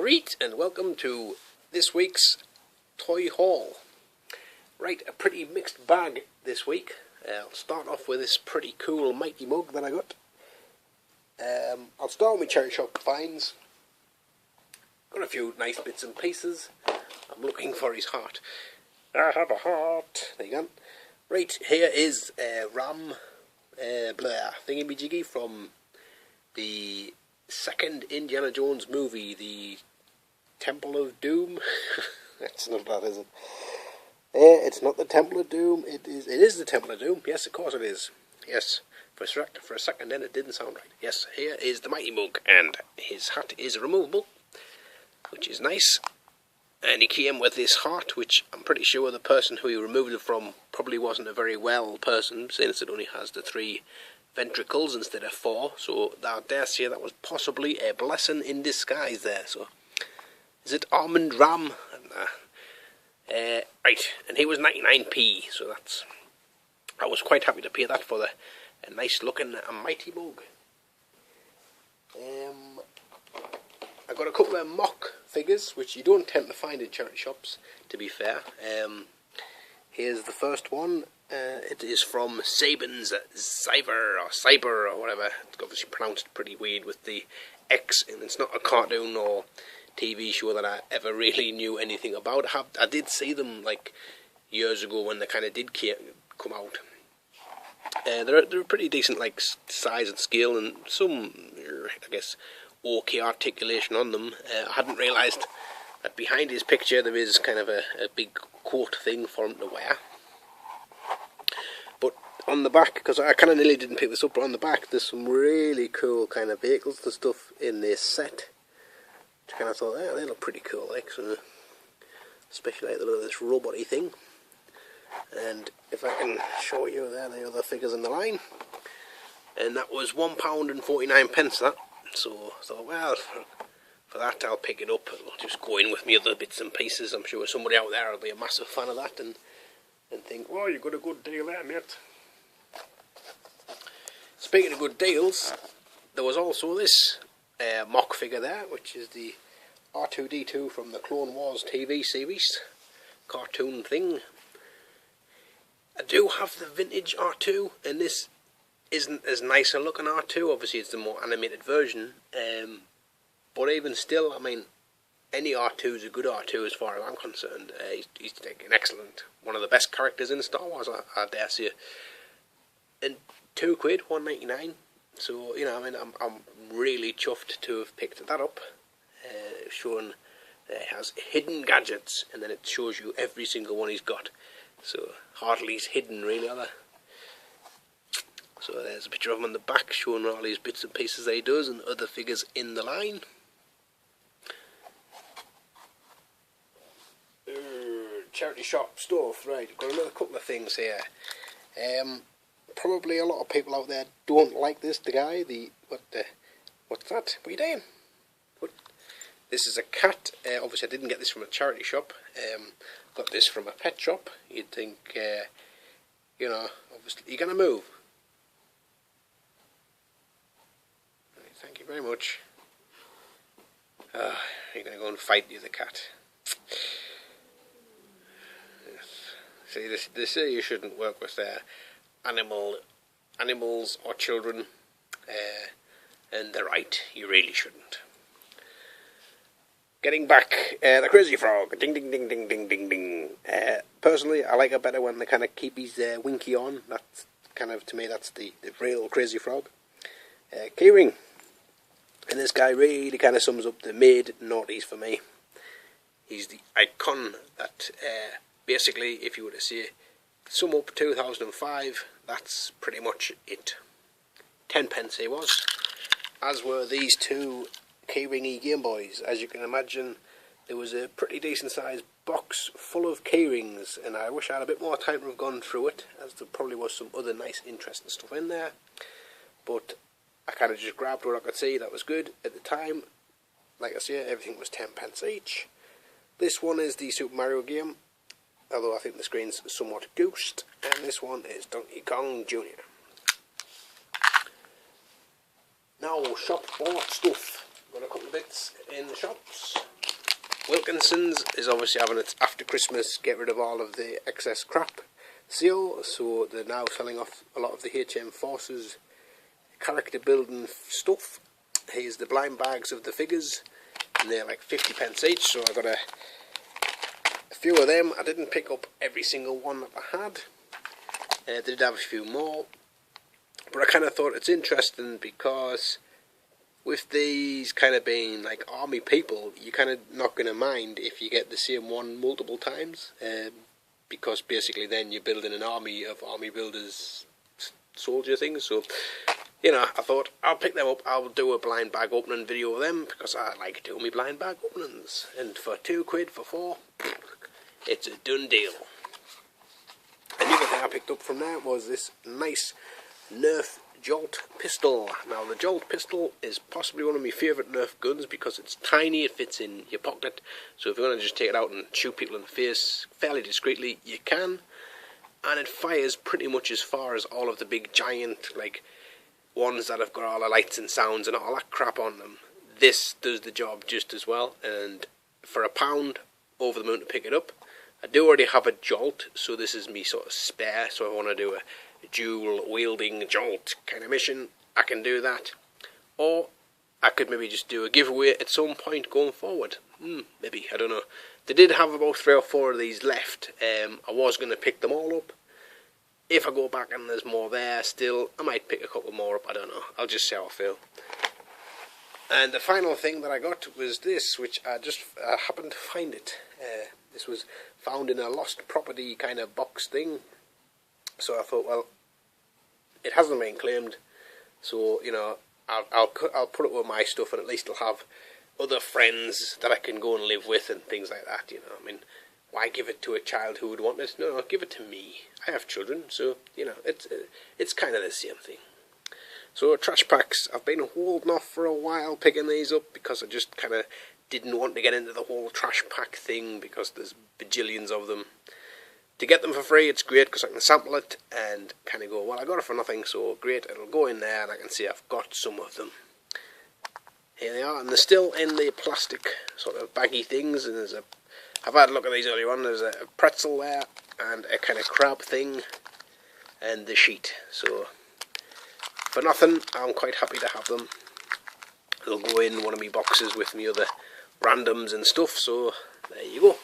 Greet and welcome to this week's toy haul. Right, a pretty mixed bag this week. I'll start off with this pretty cool Mighty Mug that I got. I'll start with charity shop finds. Got a few nice bits and pieces. I'm looking for his heart. I have a heart. There you go. Right, here is Ram thingy-majiggy from the second Indiana Jones movie, the Temple of Doom. That's not that, is it? It's not the Temple of Doom. It is the Temple of Doom. Yes, of course it is. Yes, for a second then it didn't sound right. Yes, here is the Mighty Mug, and his hat is removable, which is nice. And he came with this heart, which I'm pretty sure the person who he removed it from probably wasn't a very well person, since it only has the 3 ventricles instead of 4. So I dare say that was possibly a blessing in disguise there. So, is it Almond Ram? Right, and he was 99p. So I was quite happy to pay that for a nice looking Mighty Mug. I got a couple of mock figures, which you don't tend to find in charity shops, to be fair. Here's the first one. It is from Saban's Cyber or whatever. It's obviously pronounced pretty weird with the X, and it's not a cartoon or TV show that I ever really knew anything about. I did see them like years ago when they kind of did come out. They're pretty decent, like size and scale, and some, I guess, okay articulation on them. I hadn't realised that behind his picture there is kind of a big coat thing for him to wear. But on the back, because I kind of nearly didn't pick this up, but on the back there's some really cool kind of vehicles and stuff in this set. Which I kind of thought, yeah, they look pretty cool, like, so, especially like the look of this robot-y thing. And if I can show you there, the other figures in the line. And that was £1.49 that. So I thought, well, for that I'll pick it up. I'll just go in with me other bits and pieces. I'm sure somebody out there will be a massive fan of that and think, well, you got a good deal there, mate. Speaking of good deals, there was also this mock figure there, which is the R2-D2 from the Clone Wars TV series, cartoon thing. I do have the vintage R2, and this isn't as nice a looking R2. Obviously it's the more animated version, but even still, I mean, any R2 is a good R2 as far as I'm concerned. He's an excellent, one of the best characters in Star Wars, I dare say. And £2, £1.99. So, you know, I mean, I'm really chuffed to have picked that up. Showing it has hidden gadgets, and then it shows you every single one he's got. So hardly he's hidden, really, are they? So there's a picture of him on the back showing all these bits and pieces that he does, and other figures in the line. Charity shop stuff, right, got another couple of things here. Probably a lot of people out there don't like this, what's that? What are you doing? This is a cat. Obviously I didn't get this from a charity shop. Got this from a pet shop. You'd think, you know, obviously, you're going to move. Right, thank you very much. You're going to go and fight the other cat. See, they say you shouldn't work with animals or children, and they're right, you really shouldn't. Getting back, the Crazy Frog, ding ding ding ding ding ding ding. Personally, I like it better when they kind of keep his winky on. That's kind of, to me, that's the real Crazy Frog. Keyring, and this guy really kind of sums up the mid-noughties for me. He's the icon that, basically, if you were to say, sum up 2005, that's pretty much it. 10p he was, as were these 2 keyringy Game Boys. As you can imagine, there was a pretty decent sized box full of keyrings, and I wish I had a bit more time to have gone through it, as there probably was some other nice interesting stuff in there, but I kind of just grabbed what I could see that was good at the time. Like I say, everything was 10p each. This one is the Super Mario game, although I think the screen's somewhat goosed, and this one is Donkey Kong Jr. Now, shop bought stuff. Got a couple of bits in the shops. Wilkinson's is obviously having its after Christmas get rid of all of the excess crap sale, so they're now selling off a lot of the HM Forces character building stuff. Here's the blind bags of the figures, and they're like 50p each, so I got a few of them. I didn't pick up every single one that I had. They did have a few more, but I kind of thought it's interesting because with these kind of being like army people, you're kind of not going to mind if you get the same one multiple times, because basically then you're building an army of army builders soldier things. So, you know, I thought I'll pick them up. I'll do a blind bag opening video of them because I like doing my blind bag openings. And for £2, for 4, it's a done deal. Another thing I picked up from there was this nice Nerf Jolt pistol. Now the Jolt pistol is possibly one of my favourite Nerf guns because it's tiny, it fits in your pocket, so if you want to just take it out and shoot people in the face fairly discreetly, you can. And it fires pretty much as far as all of the big giant like ones that have got all the lights and sounds and all that crap on them. This does the job just as well, and for £1 over the moon to pick it up. I do already have a Jolt, so this is me sort of spare, so if I want to do a dual wielding Jolt kind of mission, I can do that. Or I could maybe just do a giveaway at some point going forward. Maybe, I don't know. They did have about 3 or 4 of these left. I was going to pick them all up. If I go back and there's more there still, I might pick a couple more up, I don't know. I'll just see how I feel. And the final thing that I got was this, which I happened to find it. This was found in a lost property kind of box thing. So I thought, well, it hasn't been claimed, so, you know, I'll put it with my stuff, and at least I'll have other friends that I can go and live with and things like that, you know. I mean, why give it to a child who would want it? No, give it to me. I have children, so, you know, it's kind of the same thing. So trash packs, I've been holding off for a while picking these up because I just kind of didn't want to get into the whole trash pack thing because there's bajillions of them. To get them for free, it's great because I can sample it and kind of go, well, I got it for nothing, so great, it'll go in there and I can see I've got some of them. Here they are, and they're still in the plastic sort of baggy things, and I've had a look at these earlier on, there's a pretzel there and a kind of crab thing and the sheet. So for nothing, I'm quite happy to have them. They'll go in one of my boxes with me other randoms and stuff, so there you go.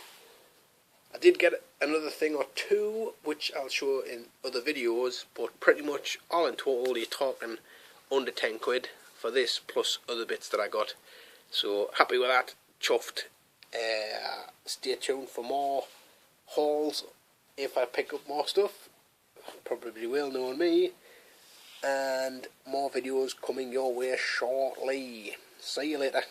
I did get another thing or two, which I'll show in other videos, but pretty much all in total, you're talking under £10 for this, plus other bits that I got. So happy with that, chuffed. Stay tuned for more hauls if I pick up more stuff. Probably will, knowing me. And more videos coming your way shortly. See you later.